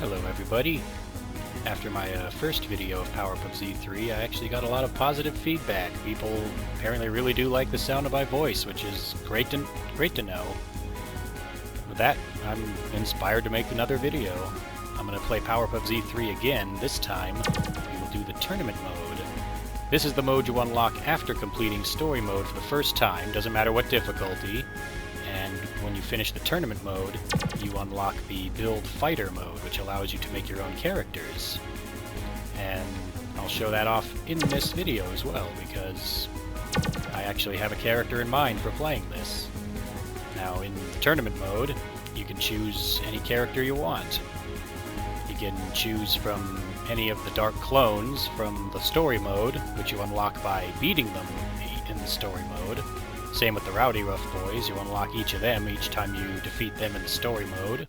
Hello everybody. After my first video of Powerpuff Z 3, I actually got a lot of positive feedback. People apparently really do like the sound of my voice, which is great to know. With that, I'm inspired to make another video. I'm going to play Powerpuff Z 3 again. This time, we will do the tournament mode. This is the mode you unlock after completing story mode for the first time, doesn't matter what difficulty. And when you finish the tournament mode, you unlock the build fighter mode, which allows you to make your own characters. And I'll show that off in this video as well, because I actually have a character in mind for playing this. Now, in the tournament mode, you can choose any character you want. You can choose from any of the dark clones from the story mode, which you unlock by beating them in the story mode. Same with the Rowdy Rough Boys, you unlock each of them each time you defeat them in the story mode.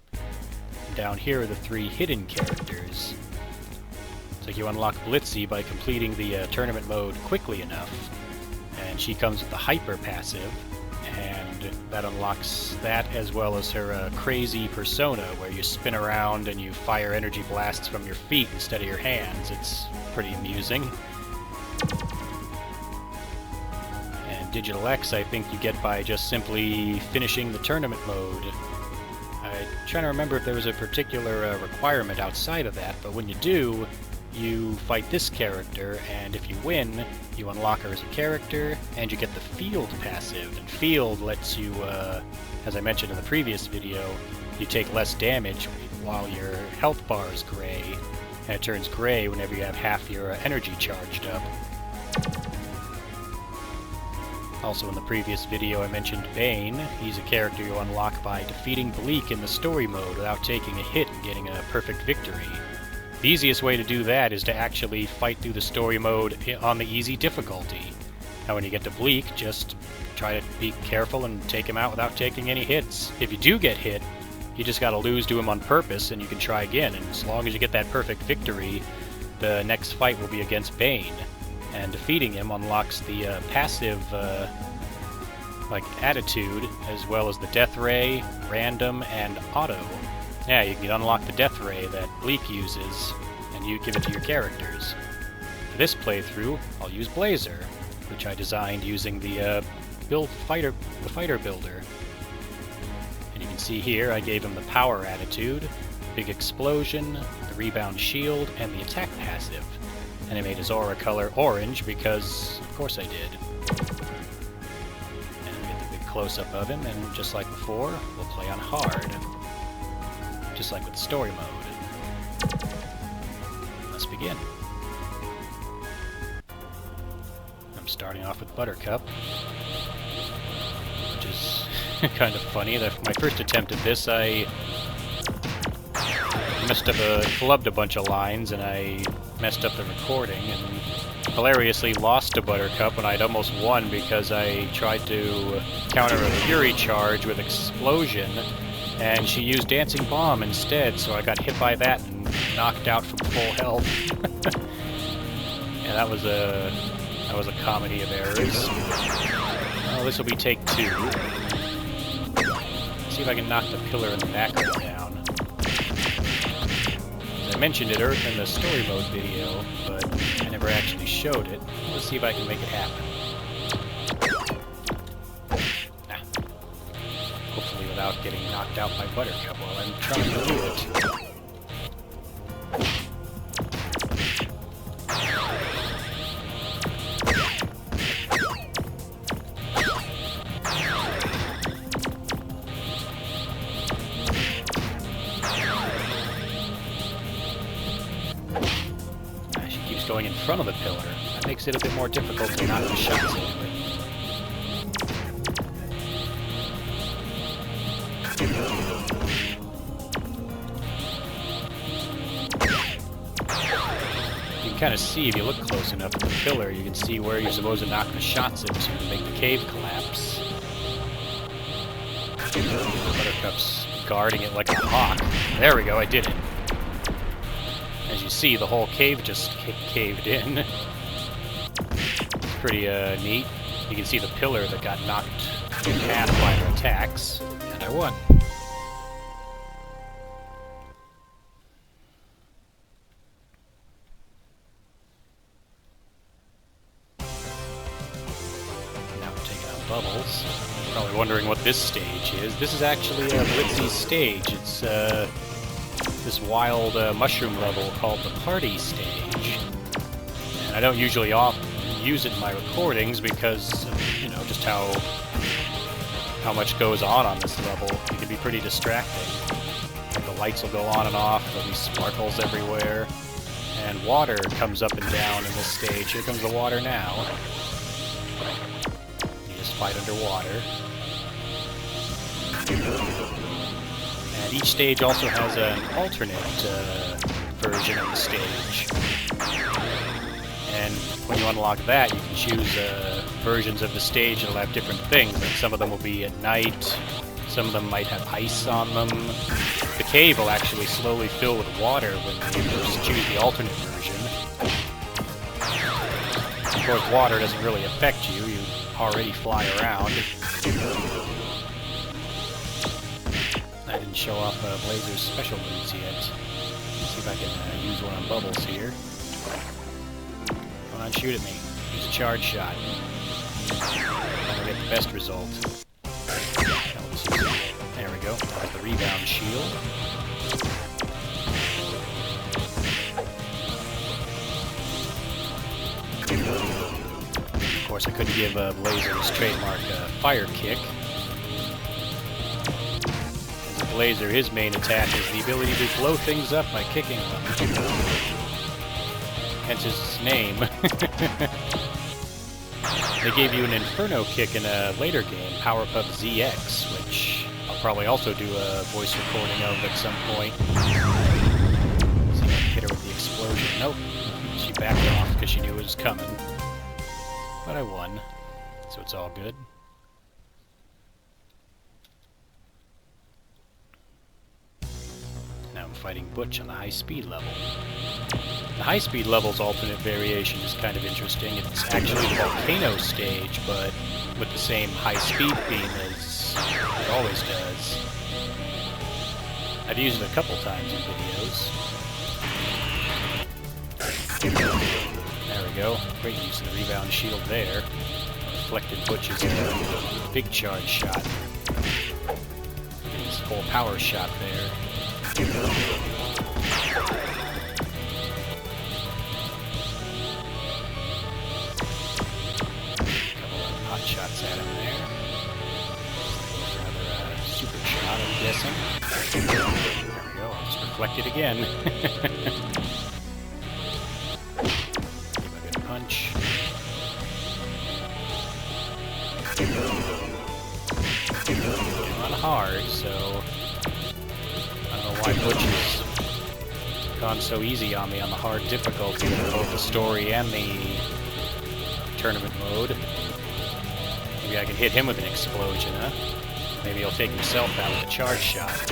And down here are the 3 hidden characters. So you unlock Blitzy by completing the tournament mode quickly enough. And she comes with the Hyper passive, and that unlocks that as well as her crazy persona, where you spin around and you fire energy blasts from your feet instead of your hands. It's pretty amusing. Digital X, I think you get by just simply finishing the tournament mode. I'm trying to remember if there was a particular requirement outside of that, but when you do, you fight this character, and if you win, you unlock her as a character, and you get the Field passive. And Field lets you, as I mentioned in the previous video, you take less damage while your health bar is gray, and it turns gray whenever you have half your energy charged up. Also in the previous video I mentioned Bane. He's a character you unlock by defeating Bleak in the story mode without taking a hit and getting a perfect victory. The easiest way to do that is to actually fight through the story mode on the easy difficulty. Now when you get to Bleak, just try to be careful and take him out without taking any hits. If you do get hit, you just gotta lose to him on purpose and you can try again, and as long as you get that perfect victory, the next fight will be against Bane. And defeating him unlocks the passive attitude, as well as the Death Ray, Random, and Auto. Yeah, you can unlock the Death Ray that Bleak uses, and you give it to your characters. For this playthrough, I'll use Blazer, which I designed using the fighter builder. And you can see here I gave him the Power attitude, Big Explosion, the Rebound Shield, and the Attack passive. And I made his aura color orange because, of course I did. And we get the big close-up of him, and just like before, we'll play on hard. Just like with story mode. Let's begin. I'm starting off with Buttercup, which is kind of funny. My first attempt at this, I flubbed a bunch of lines, and I messed up the recording, and hilariously lost to Buttercup when I'd almost won because I tried to counter a Fury charge with Explosion, and she used Dancing Bomb instead, so I got hit by that and knocked out from full health. Yeah, that was a comedy of errors. Well, this will be take 2. Let's see if I can knock the pillar in the background down. I mentioned it in the story mode video, but I never actually showed it. Let's see if I can make it happen. Nah. Hopefully without getting knocked out by Buttercup while I'm trying to do it. Going in front of the pillar. That makes it a bit more difficult to knock the shots into it. You can kind of see, if you look close enough at the pillar, you can see where you're supposed to knock the shots into to make the cave collapse. Buttercup's guarding it like a hawk. There we go, I did it. As you see, the whole cave just caved in. It's pretty neat. You can see the pillar that got knocked in half by her attacks, and I won. levels. Probably wondering what this stage is. This is actually Blitzy's stage. It's this wild mushroom level called the Party Stage. And I don't usually use it in my recordings because, you know, just how much goes on this level. It can be pretty distracting. The lights will go on and off, there'll be sparkles everywhere, and water comes up and down in this stage. Here comes the water now. You just fight underwater. And each stage also has an alternate version of the stage. And when you unlock that, you can choose versions of the stage that'll have different things. Like some of them will be at night, some of them might have ice on them. The cave will actually slowly fill with water when you first choose the alternate version. Of course, water doesn't really affect you. You already fly around. I didn't show off Blazer's special moves yet. Let's see if I can use one on Bubbles here. Come on, shoot at me. Use a charge shot. I'll get the best result. There we go. There's the rebound shield. Of course, I couldn't give Blazer's trademark fire kick. As a Blazer, his main attack is the ability to blow things up by kicking them. Hence his name. They gave you an Inferno kick in a later game, Powerpuff ZX, which I'll probably also do a voice recording of at some point. See if I can hit her with the explosion. Nope. She backed off because she knew it was coming. But I won, so it's all good. Now I'm fighting Butch on the high-speed level. The high-speed level's alternate variation is kind of interesting. It's actually the volcano stage, but with the same high-speed theme as it always does. I've used it a couple times in videos. There we go. Great use of the rebound shield there. Reflected Butch's big charge shot. His full power shot there. Hot shots at him there. Another super shot, I'm guessing. There we go, I'll just reflect it again. Give him a good punch. Getting on hard, so I don't know why Butch has gone so easy on me on the hard difficulty in both the story and the tournament mode. Maybe I can hit him with an explosion, huh? Maybe he'll take himself out with a charge shot.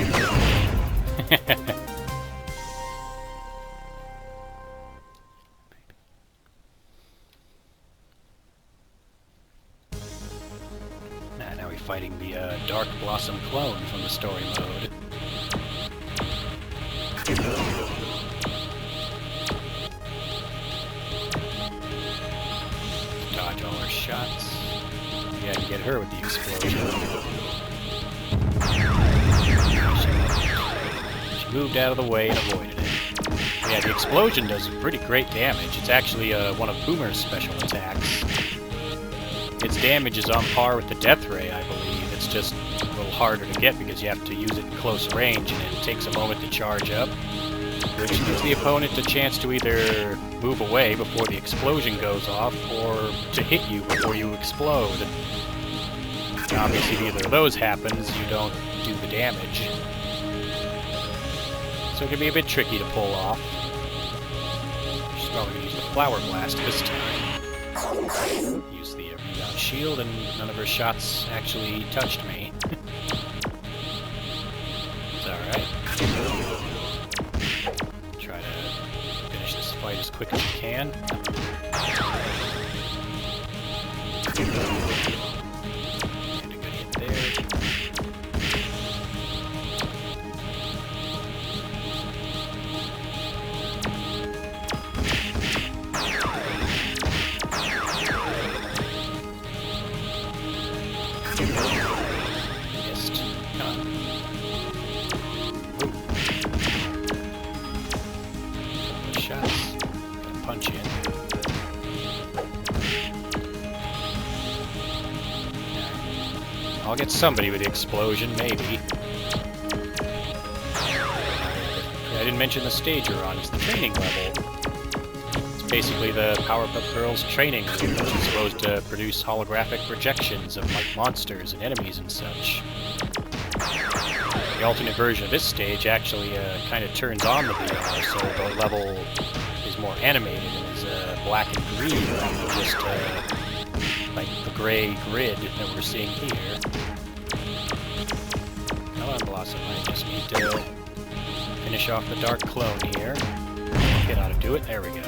Now we're fighting the Dark Blossom clone from the story mode. Dodge all her shots. Yeah, I can get her with the explosion. She moved out of the way and avoided it. Yeah, the explosion does pretty great damage. It's actually one of Boomer's special attacks. Its damage is on par with the Death Ray, I believe. It's just a little harder to get because you have to use it in close range, and it takes a moment to charge up, which gives the opponent a chance to either move away before the explosion goes off, or to hit you before you explode. Now, obviously, if either of those happens, you don't do the damage. So it can be a bit tricky to pull off. She's probably going to use the Flower Blast this time. Use the rebound shield, and none of her shots actually touched me. It's alright. Try to finish this fight as quick as we can. And a good hit there. I'll get somebody with the explosion, maybe. I didn't mention the stage you're on. It's the training level. It's basically the Powerpuff Girls training room, which is supposed to produce holographic projections of, like, monsters and enemies and such. The alternate version of this stage actually kind of turns on the VR, so the level is more animated and is black and green rather than just like the gray grid that we're seeing here. Come on, Blossom, I just need to finish off the dark clone here. Get out to do it. There we go.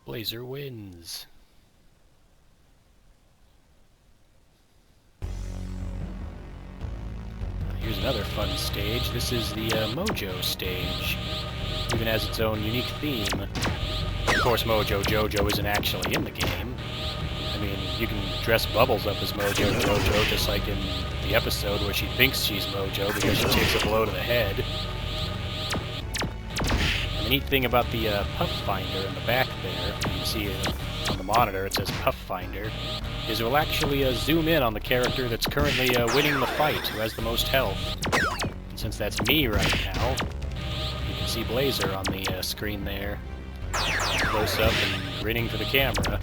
Blazer wins. Here's another fun stage. This is the Mojo stage. Even has its own unique theme. Of course, Mojo Jojo isn't actually in the game. I mean, you can dress Bubbles up as Mojo Jojo, just like in the episode where she thinks she's Mojo because she takes a blow to the head. And the neat thing about the Puff Finder in the back there, you can see on the monitor it says Puff Finder, is it will actually zoom in on the character that's currently winning the fight, who has the most health. And since that's me right now, you can see Blazer on the screen there, close up and grinning for the camera.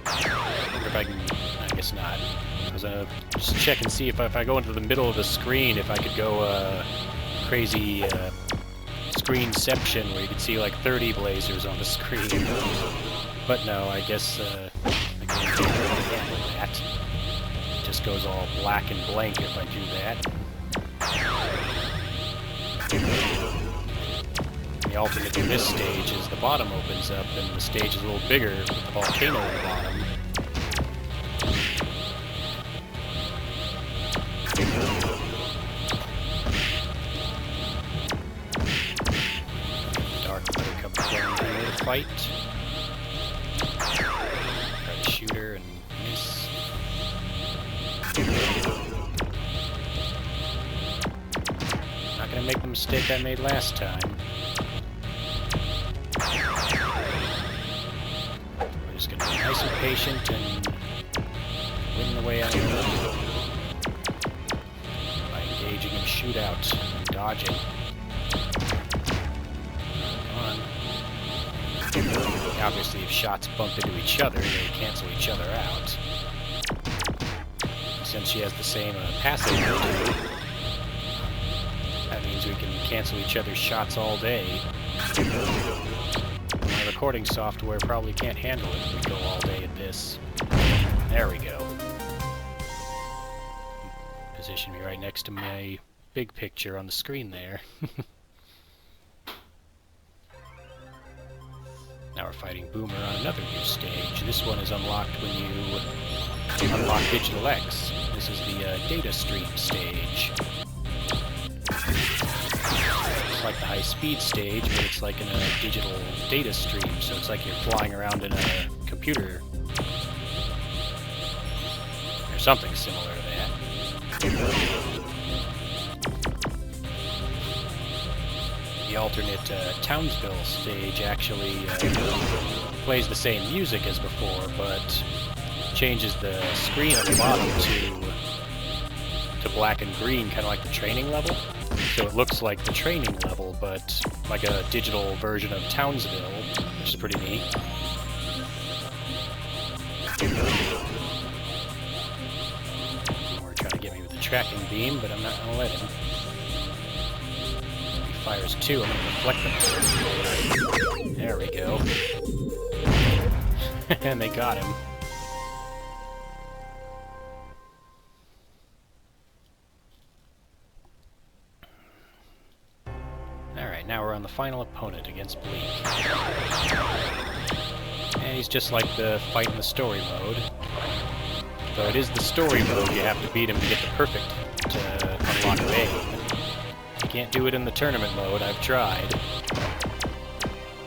I wonder if I can... I guess not. I was gonna just check and see if I go into the middle of the screen, if I could go crazy screenception where you could see like 30 Blazers on the screen. But no, I guess I can't handle that. It just goes all black and blank if I do that. The alternate to this stage is the bottom opens up and the stage is a little bigger with the volcano at the bottom. Dark Buttercup going here to fight. Try to shoot her and miss. Not gonna make the mistake I made last time. We're just gonna be nice and patient and win the way I know. By engaging in shootout and dodging. Come on. Obviously, if shots bump into each other, they cancel each other out. Since she has the same passive ability, that means we can cancel each other's shots all day. My recording software probably can't handle it if we go all day at this. There we go. Position me right next to my big picture on the screen there. Now we're fighting Boomer on another new stage. This one is unlocked when you unlock Digital X. This is the data stream stage. It's like the high-speed stage, but it's like in a digital data stream, so it's like you're flying around in a computer. Or something similar to that. The alternate Townsville stage actually plays the same music as before, but changes the screen on the bottom to black and green, kind of like the training level. So it looks like the training level, but like a digital version of Townsville, which is pretty neat. We're trying to get me with the tracking beam, but I'm not going to let him. He fires two, I'm going to deflect them. There we go. And they got him. Alright, now we're on the final opponent against Bleak. And he's just like the fight in the story mode. Though it is the story mode, you have to beat him to get the perfect to unlock Bane. You can't do it in the tournament mode, I've tried.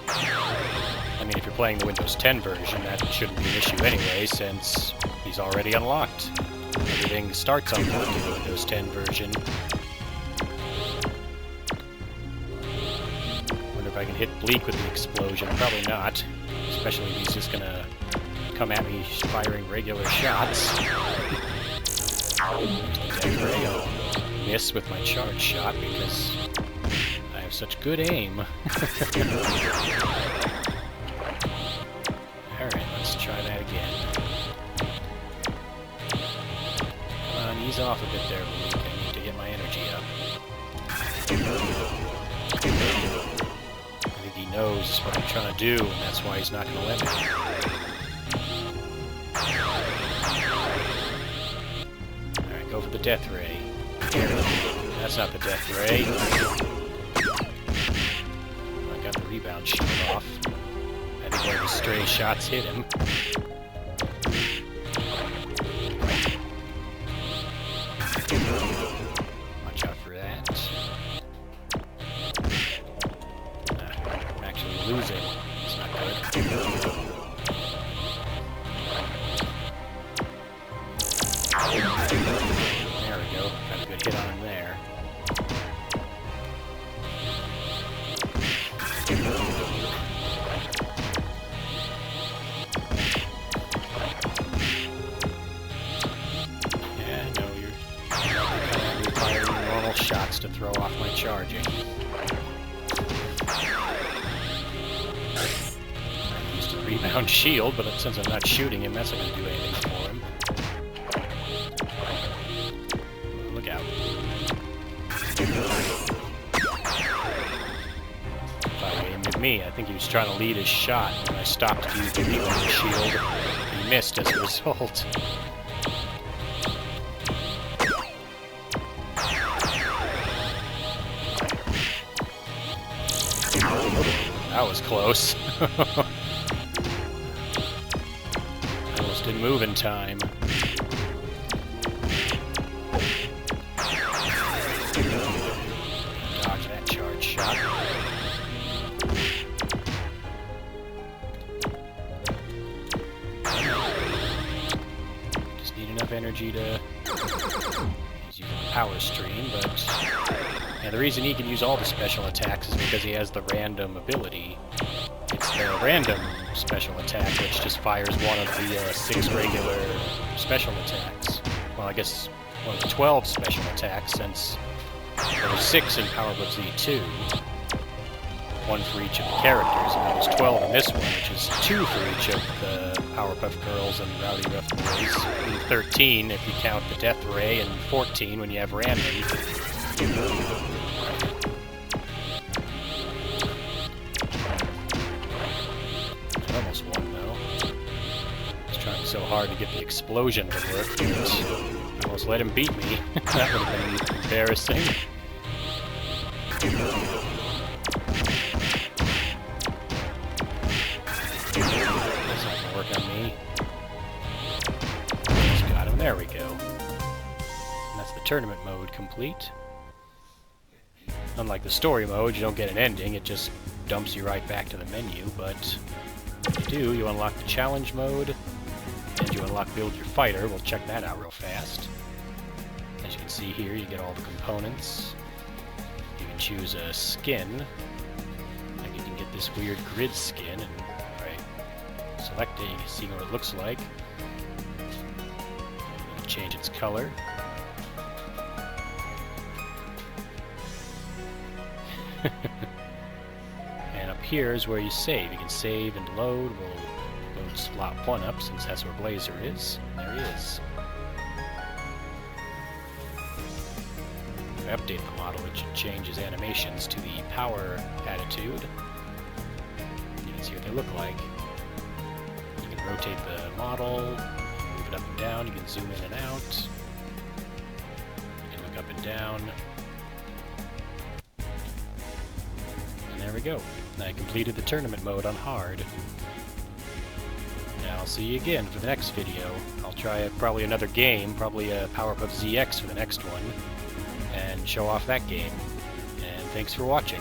I mean, if you're playing the Windows 10 version, that shouldn't be an issue anyway, since he's already unlocked. Everything starts unlocked in the Windows 10 version. I can hit Bleak with the explosion. Probably not. Especially if he's just gonna come at me firing regular shots. Death Ray, I'll miss with my charge shot because I have such good aim. Alright, let's try that again. Come on, ease off a bit there, Bleak. I need to get my energy up. I think he knows what I'm trying to do, and that's why he's not going to let me. Alright, go for the Death Ray. That's not the Death Ray. I got the rebound shield off. I think one of the stray shots hit him. Watch out for that. I'm actually losing. It's not good. There we go. Got a good hit on him there. Yeah, no, you're firing normal shots to throw off my charging. I used a rebound shield, but since I'm not shooting him, that's not going to do anything for him. Look out. If I aimed at me, I think he was trying to lead his shot, and I stopped to use the rebound shield. He missed as a result. That was close. I almost didn't move in time. Dodge that charge shot. Just need enough energy to... He's using the power stream, but... And the reason he can use all the special attacks is because he has the random ability. It's the random special attack, which just fires one of the 6 regular special attacks. Well, I guess one of the 12 special attacks, since there were 6 in Powerpuff Z 2. 1 for each of the characters, and there was 12 in this one, which is 2 for each of the Powerpuff Girls and Rowdy Rough Boys. And 13 if you count the Death Ray, and 14 when you have random. I almost won, though. I was trying so hard to get the explosion to work, but I almost let him beat me. That would have been embarrassing. That's not gonna work on me. Just got him. There we go. And that's the tournament mode complete. Unlike the story mode, you don't get an ending, it just dumps you right back to the menu, but if you do, you unlock the challenge mode, and you unlock Build Your Fighter. We'll check that out real fast. As you can see here, you get all the components. You can choose a skin. Like you can get this weird grid skin, and select it, you can see what it looks like. You can change its color. And up here is where you save. You can save and load. We'll load slot 1 up since that's where Blazer is. There he is. If I update the model, it should change his animations to the power attitude. You can see what they look like. You can rotate the model, move it up and down, you can zoom in and out. You can look up and down. There we go. I completed the tournament mode on hard. Now I'll see you again for the next video. I'll try probably another game, probably a Powerpuff ZX for the next one, and show off that game. And thanks for watching.